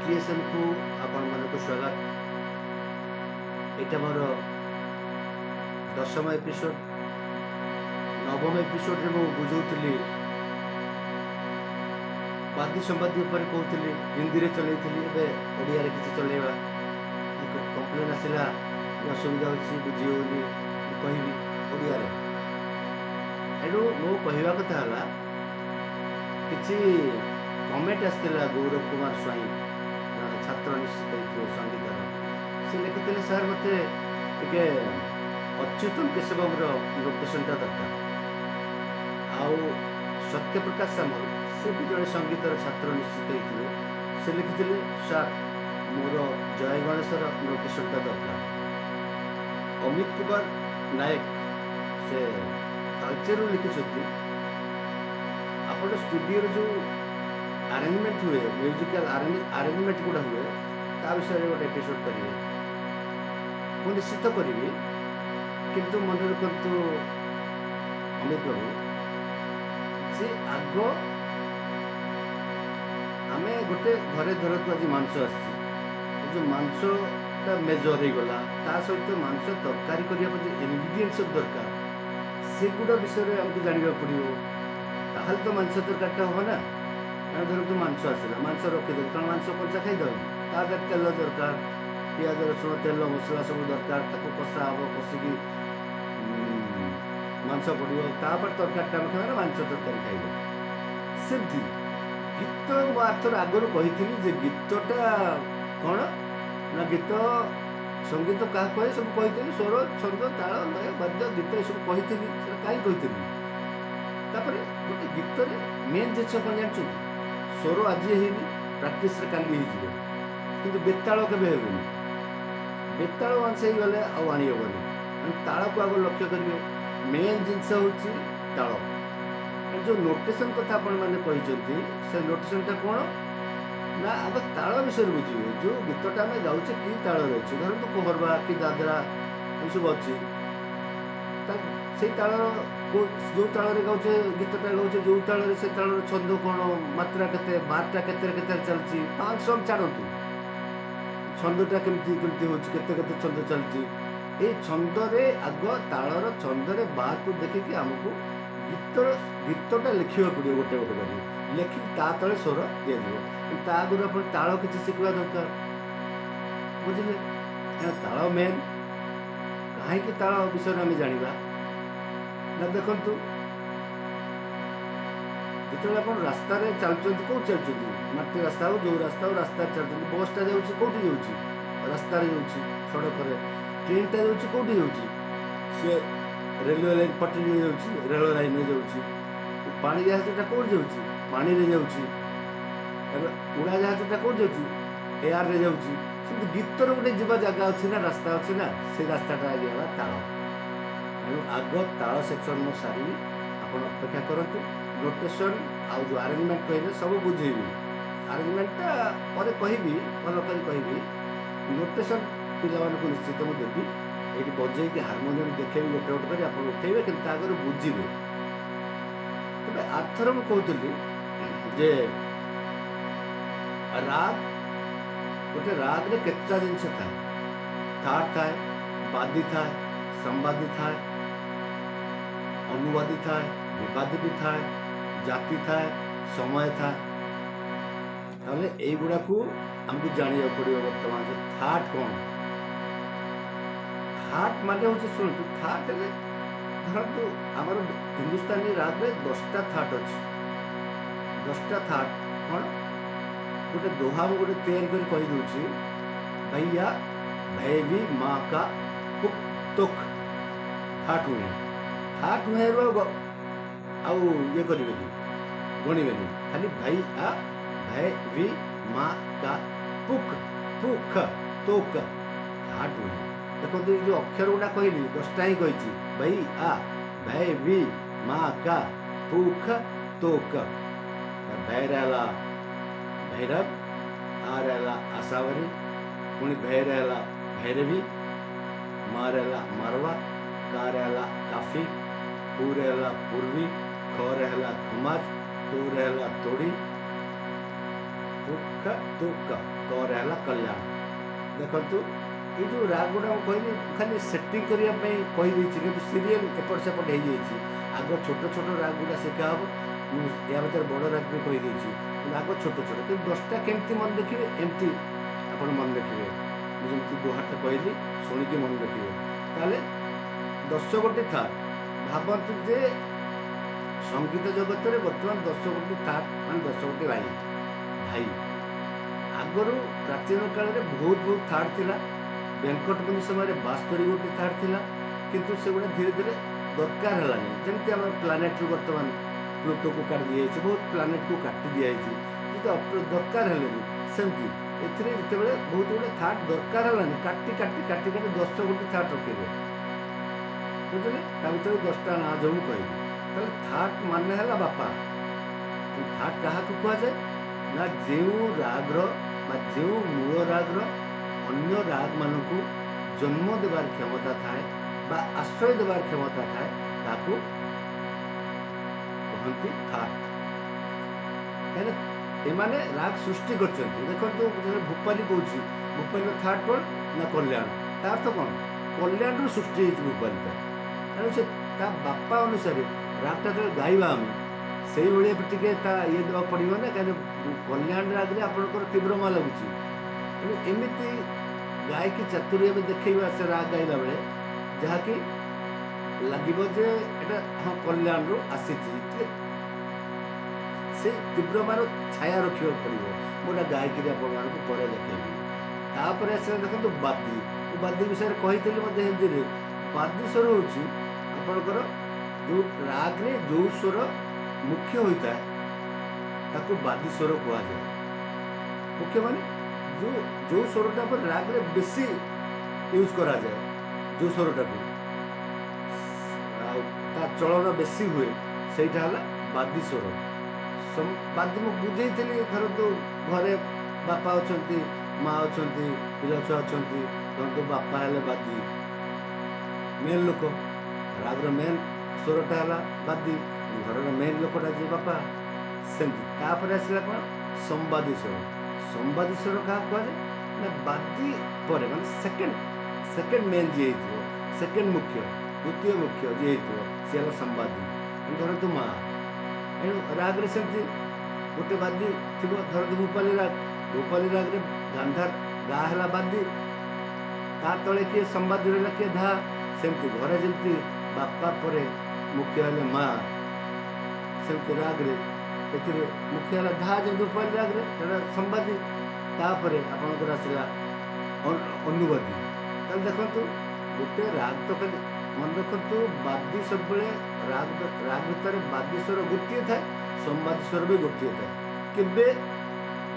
Creation को आपण मन को स्वागत। एटा मोर 10ମ एपिसोड 9ମ एपिसोड रे मु बुझौतली वादी संवादी ऊपर कहूली हिंदी रे चलैतली एबे ओडिया रे किछि चलेबा एक कंप्लेन आसिला असुविधा अछि बुझी होनी कहबी ओडिया रे एडो मो कहवा कथा हला किछि कमेंट आस्तिला गौरव कुमार स्वाई जଣେ ଛାତ୍ର ନିଶ୍ଚିତ ହେଇଥିବେ ସଙ୍ଗୀତର ସେ ଲେଖିଥିଲେ ସାର୍ ମୋତେ ଟିକେ ଅଚ୍ୟୁତନ କେଶବଙ୍କର ଲୋକେସନଟା ଦରକାର। ଆଉ ସତ୍ୟପ୍ରକାଶ ସାମଲ ସେ ବି ଜଣେ ସଙ୍ଗୀତର ଛାତ୍ର ନିଶ୍ଚିତ ହେଇଥିବେ ସେ ଲେଖିଥିଲେ ସାର୍ ମୋର ଜୟ ଗଣେଶର ଲୋକେସନଟା ଦରକାର। ଅମିତ କୁମାର ନାୟକ ସେ ତାଳଚେରରୁ ଲିଖିଛନ୍ତି ଆପଣ ଷ୍ଟୁଡ଼ିଓରେ ଯେଉଁ ଆରେଞ୍ଜମେଣ୍ଟ हुए म्यूजिकल आरेंजमेंट गुड़ा हुए ता विषय गोटे एपिसोड करेंगे मु निश्चित करी किंतु मन रखु अमित बाबू जे आग आम गोटे घरे धर आज मांस जो मांसटा मेजर हो गला ता सहित मांस तरकारी करने इनग्रेडिएंट्स दरकार सेगुड़ा विषय आमको जानवा पड़ो ताल तो मांस तरकारीटा हम ना धर तू मांस आसला मांस रखीदे कारण मांस कंचा खाईदे तार तेल दरकार पियाज रसुण तेल मसला सब दरकार ताको कषा हम कषिकी मांस पड़ो तापर तरकारीटा खाइबा मांस तरकारी खाइबा सेमती गीत मु आथर आगरू कही जे गीतटा कौन ना गीत संगीत क्या कहे सब कही स्वर छंद ताल लय वाद्य गीत सब कही कहीं कही गोटे गीत मेन जिन कौन जानते स्वर आज है प्राक्ट काली कि बेताल के बेताल अंश हो गले आनी ताल को आग लक्ष्य करेंगे मेन जिनस हूँ ताल जो नोटेशन कथा आपण मैंने कहते से नोटेशनटा कौन ना आग ताल विषय बुझे जो गीतटा आम गाँचे कि ताल अच्छे धर तो कोहरबा कि दादरा ये सब अच्छी से ताल जो ताल गाँचे गीतटा गाँचे जो ताल से ताल छंद कौन मात्रा के बारटा के चलती 500 छाड़ू छंदटा केमती होते छंद चलती ये छंदे आग तालर छंदे बार को देखिकी आमको गीतटा लिखा पड़ो गोटे गोटे कर लिखिकी ता तले स्वर दिज्व आगुरी आप ताल किसी शिखा दरकार बुझे ताल मेन कहीं ताल विषय आम जाना ना देखु जो आप रास्तार चलते कौ चलते माटी रास्ता हो जो रास्ता रास्ता चलते बसटा जाऊँगी कौटी जाऊँगी रास्तार जाऊँगी सड़क ट्रेनटा जाऊँगी कौटी जाऊँगी सी रेलवे लाइन पटरी जाऊँगी रेल लाइन जाऊँगी पानी जहाजटा कौट जाऊँगी पानी रे जाऊँगी उड़ा जहाजटा कौट जाऊँगी एयर रे जाऊँगी से गीतर गोटे जीवा जगह अच्छी ना रास्ता अच्छी ना से रास्ताटा आगे है ताल तेणु आग ताल सेक्शन मो सारी आप अपेक्षा करूँ नोटेशन आउ जो आरेंजमेंट कहले सब बुझेबी आरेंजमेंटटा पर कहबी भल कर कहबी नोटेशन पिला निश्चित मुझे देवी ये बजे हारमोनियम देखेबी गोटे गोटे कर आप उठेबे कि आगे बुझे तेज आरथर मुझे जे राग गोटे राग रे केतटा जिनस थाए थाट थाए बादी थाए संवादी थाए अनुवादी थाए विवादी भी थाए जाति थाए समय थाए युवा को आमको जाना पड़ो बर्तमान जो थाट कौन थाट माने हूँ शुणु थाट धरतु आम हिंदुस्तानी राग में 10टा थाट अच्छी 10टा थाट कौन गोटे दोहा गोटे तैयारी कर कहीदे भैया भैवी माँ का पुक तुक थाट हुए रू आउ ये करेंगे गणवे खाली भाई आ भै भी माँ का पुक पुख तोक थाट हुए देखो जो अक्षर गुड़ा कहली 10टा ही कही भाई आ भै भी माँ का पुख तोक भै रहा भैरव आ रहा आशावरी पुणी भै रहा भैरवी माँ रहा मारवा का रहा काफी पू रहा पूर्वी ख रहा खुमाज तो रहा तोड़ी ଦୁଃଖ ଦୁଃଖ କରେ ହେଲା କଲ୍ୟାଣ। ଦେଖନ୍ତୁ ये जो राग गुड़ा कहली खाली सेटिंग करने कहीदेছি कि सीरियल एपट सेपट हो जाइए आग छोट छोट राग गुड़ा शिखा हम या भर बड़ राग भी कहीदेছি आग छोट छोट कि 10टा केमती मन रखिए एमती आप मन रखिए जमी दोहाटा कहली शुणिकी मन रखिए ताले 10 गोटी था भावतु जे संगीत जगत में बर्तमान 10 गोटी था मान 10 गोटी भाई भाई आगरू प्राचीन काल में बहुत बहुत थाट थिला वेंकटमुनि समय 72 गोटी थाट थिला किंतु से गुड़ा धीरे धीरे दरकार हलानी जमती आम प्लानेट रु बर्तमान प्लूटो को काट दी जाइए बहुत प्लानेट को काटी दी जाइए जो दरकार हेले सेमती एथिरे जितेबाला बहुत गुड़े थाट दरकार हलानी काटी काटी काटी काटी 10 गोटी थाट रखिए बुझे ता भर 10टा ना जो कहली ताले थाट मान है बापा थाट क्या कहुए ना जो राग्र जो मूल राग्र अन्य राग मानक जन्म देवार क्षमता थाए बा आश्रय देवार क्षमता थाए ताकू कहती थाट कहीं राग सृष्टि कर देखो भूपाली कौन भूपाली थाट कौन ना कल्याण तार तो कौन कल्याण रु सृष्टि भूपालीटा तेणु से बापा अनुसार रागटा जो गाइबा आम से भाई टे ये देवा पड़ो ना कहीं कल्याण राग आपंकर तीव्रमा लगुच एमती गायकी चातुर्य में देखा से राग गाइला बेले जहाँकि लगे हाँ कल्याण रु आसी से तीव्रमार छाया रखा पड़ो गोटा गायकी पर देखी तापर आसा देखो बादी बादी विषय कही हिंदी में बादी स्वर हूँ आपणकर जो राग रे जो स्वर मुख्य होता है ताको बादी स्वर कहुए मुख्य माने जो जो स्वरटा पर राग रे बेसी यूज करा जाए जो स्वरटा को ता चलन बेसी हुए सेटा हला बादी स्वर बादी मु बुझे थी धर तो घरे बापा अच्छा माँ अच्छा पिला छुआ अच्छा धर तो बापा है बादी मेन लोक रागर मेन स्वरटा है बादी घर मेन लोकटा जी बापा सेमती आसला कौन संवादी स्वर संवादी स्वर क्या कहुए ना बादी पर माने सेकेंड मेन जी हो सेकेंड मुख्य द्वितीय मुख्य जी हो सी है संवादी धर तु माँ एणु राग रे सेमती गोटे बादी थी धर भूपाली राग रे गांधार गा है बादी ता तले किए संवादी रहा किए धा सेमती घरे जमती बापा पर मुख्य है माँ सेमती राग रे मुख्य है धा जमी भूपाली राग रे संवादी तापर आपंकर आसला अनुवादी ताल देखु गोटे राग तो खाली मन रखु बादी सब राग भितर बादी स्वर गोटे थाए संवादी स्वर भी गोटे थाए केबे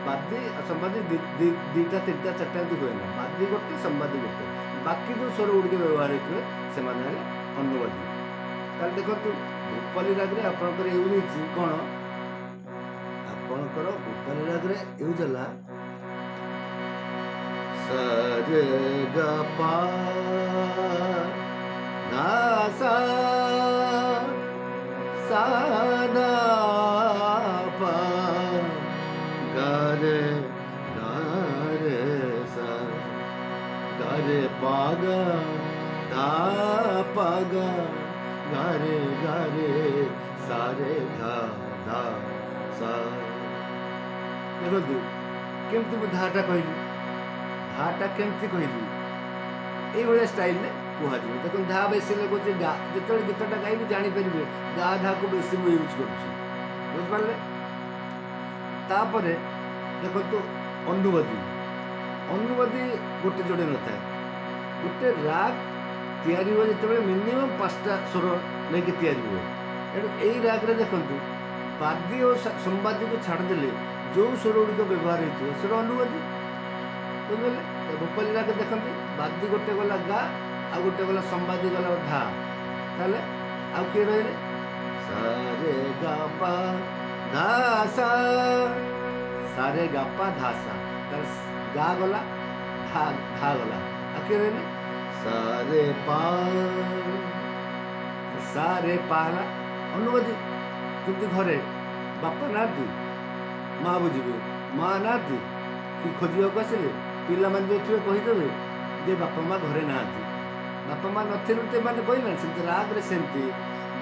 बादी संवादी दीटा 3टा 4टा हुए ना बादी गोटे संवादी गोटे बाकी जो स्वर गुड़िक व्यवहार हुए से अनुवादी ताल देखु भूपाली राग रे आपंकर यूज कौन आपंकर भूपाली राग रे यूज है सरे ग पा धा सा सा धा पा गा रे सा गा रे पा गा धा पा गा रे सा रे धा धा सा देखो केमती धाटा कहली धाटा केमती कहली ये स्टाइल में कहु देखो धा बेसी लगुच गा जो गीतटा गाइबी जानीपर गा धा को बेसी मुझे यूज करुपारे तापर देखो अनुवादी अनुवादी गोटे जोड़े न था गोटे राग तैयारी हुए जो मिनिमम 5टा स्वर नहीं तैयारी हुए तेणु यही राग देखु बादी और संवादी को छाड़देले जो स्वर गुड़िक व्यवहार हो स्वर अनुवादी बुझे भूपाली राग देखते बादी गोटे गला गा आ गोटे गला संवादी गला धा ताले आउ किए रही सारे गा पा धा सा सारे गा पा धा सा गा गला धा धा गला आ किए रही सारे पा अनुवादी जमी घरे बापा ना माँ बुझे ମା ନାହାନ୍ତି କି ଖୋଜିବାକୁ ଆସିଲେ ପିଲାମାନେ ଯେଉଁ ଥିବେ କହିଦେବେ ଯେ ବାପା ମା ଘରେ ନାହାନ୍ତି। ବାପା ମା ନଥିଲେ ତ ଏମାନେ କହିଲେଣି ସେମିତି ରାଗରେ ସେମିତି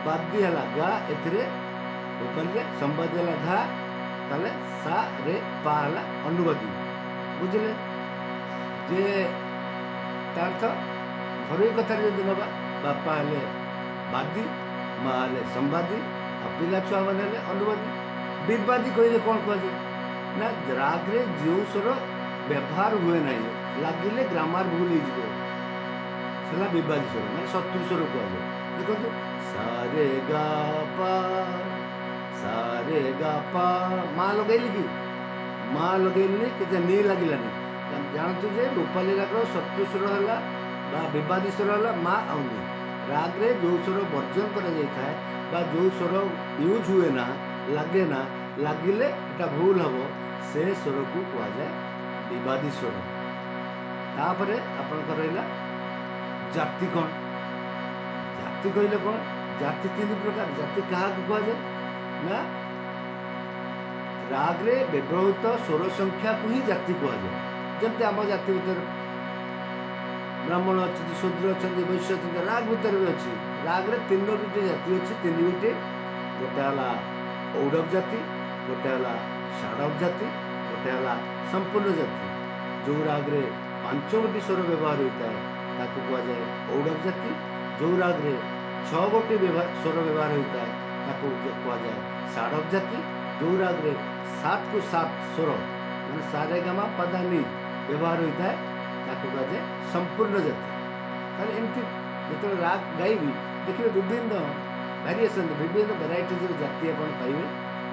ବାଦି ହେଲା ଗା ଏଥିରେ ଉପରରେ ସମ୍ବାଦୀ ହେଲା ଘା ତାହେଲେ ସା ରେ ପା ହେଲା ଅନୁବାଦୀ ବୁଝିଲେ ଯେ ତା ଅର୍ଥ ଘରୋଇ କଥାରେ ଯଦି ନେବା ବାପା ହେଲେ ବାଦୀ ମା ହେଲେ ସମ୍ବାଦୀ ଆଉ ପିଲା ଛୁଆମାନେ ହେଲେ ଅନୁବାଦୀ। ବିବାଦୀ କହିଲେ କ'ଣ କୁହାଯାଏ ନା ରାଗରେ ଯେଉଁ ସ୍ୱର ବ୍ୟବହାର ହୁଏ ନାହିଁ ଲାଗିଲେ ଗ୍ରାମାର ଭୁଲ ହେଇଯିବ ସେଟା ବିବାଦୀ ସ୍ୱର ମାନେ ଶତ୍ରୁ ସ୍ୱର କୁହାଯାଏ। ଦେଖନ୍ତୁ ସାରେ ଗା ପା ମା ଲଗେଇଲି କି ମା ଲଗେଇଲି କି ନି ଲାଗିଲାନି ଜାଣନ୍ତୁ ଯେ ରୂପାଲି ରାଗର ଶତ୍ରୁ ସ୍ୱର ହେଲା ବା ବିବାଦୀ ସ୍ୱର ହେଲା ମା ଆଉ ନି। ରାଗରେ ଯେଉଁ ସ୍ୱର ବର୍ଜନ କରାଯାଇଥାଏ ବା ଯେଉଁ ସ୍ୱର ୟୁଜ୍ ହୁଏ ନା ଲାଗେ ନା ଲାଗିଲେ ଏଟା ଭୁଲ ହେବ ସେ ସ୍ୱରକୁ କୁହାଯାଏ ବିବାଦୀ ସ୍ୱର। ତାପରେ ଆପଣଙ୍କର ରହିଲା ଜାତି କ'ଣ ଜାତି କହିଲେ କ'ଣ ଜାତି 3 ପ୍ରକାର। ଜାତି କାହାକୁ କୁହାଯାଏ ନା ରାଗରେ ବ୍ୟବହୃତ ସ୍ୱର ସଂଖ୍ୟାକୁ ହିଁ ଜାତି କୁହାଯାଏ। ଯେମିତି ଆମ ଜାତି ଭିତରେ ବ୍ରାହ୍ମଣ ଅଛନ୍ତି ଶୂଦ୍ର ଅଛନ୍ତି ବୈଶ୍ୟ ଅଛନ୍ତି ରାଗ ଭିତରେ ବି ଅଛି। ରାଗରେ 3ଟି ଜାତି ଅଛି 3ଟି ଗୋଟେ ହେଲା ଔଡ଼ବ ଜାତି ଗୋଟେ ହେଲା ଷାଡ଼ବ ଜାତି ଗୋଟେ ହେଲା ସମ୍ପୂର୍ଣ୍ଣ ଜାତି। ଯେଉଁ ରାଗରେ 5ଗୋଟି ସ୍ୱର ବ୍ୟବହାର ହୋଇଥାଏ ତାକୁ କୁହାଯାଏ ଔଡ଼ବ ଜାତି। ଯେଉଁ ରାଗରେ 6ଗୋଟି ସ୍ୱର ବ୍ୟବହାର ହୋଇଥାଏ ତାକୁ କୁହାଯାଏ ଷାଡ଼ବ ଜାତି। ଯେଉଁ ରାଗରେ 7କୁ 7 ସ୍ୱର ମାନେ ସାରେ ଗାମା ପାଦା ନି ବ୍ୟବହାର ହୋଇଥାଏ ତାକୁ କୁହାଯାଏ ସମ୍ପୂର୍ଣ୍ଣ ଜାତି। ତାହେଲେ ଏମିତି ଯେତେବେଳେ ରାଗ ଗାଇବି ଦେଖିବେ ବିଭିନ୍ନ ଭେରିଏସନ୍ ବିଭିନ୍ନ ଭେରାଇଟିଜ୍ର ଜାତି ଆପଣ ପାଇବେ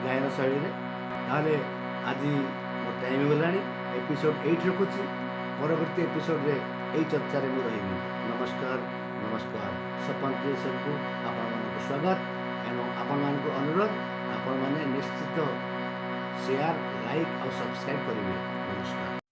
ଗାୟନ ଶୈଳୀରେ। ତାହେଲେ ଆଜି ମୋ ଟାଇମ୍ ହେଇଗଲାଣି ଏପିସୋଡ଼ 8 ରଖୁଛି। ପରବର୍ତ୍ତୀ ଏପିସୋଡ଼ରେ ଏଇ ଚର୍ଚ୍ଚାରେ ମୁଁ ରହିବି। ନମସ୍କାର ନମସ୍କାର। ସପନ କ୍ରିଏସନ୍କୁ ଆପଣମାନଙ୍କୁ ସ୍ୱାଗତ ଏବଂ ଆପଣମାନଙ୍କୁ ଅନୁରୋଧ ଆପଣମାନେ ନିଶ୍ଚିତ ସେୟାର ଲାଇକ୍ ଆଉ ସବସ୍କ୍ରାଇବ୍ କରିବେ। ନମସ୍କାର।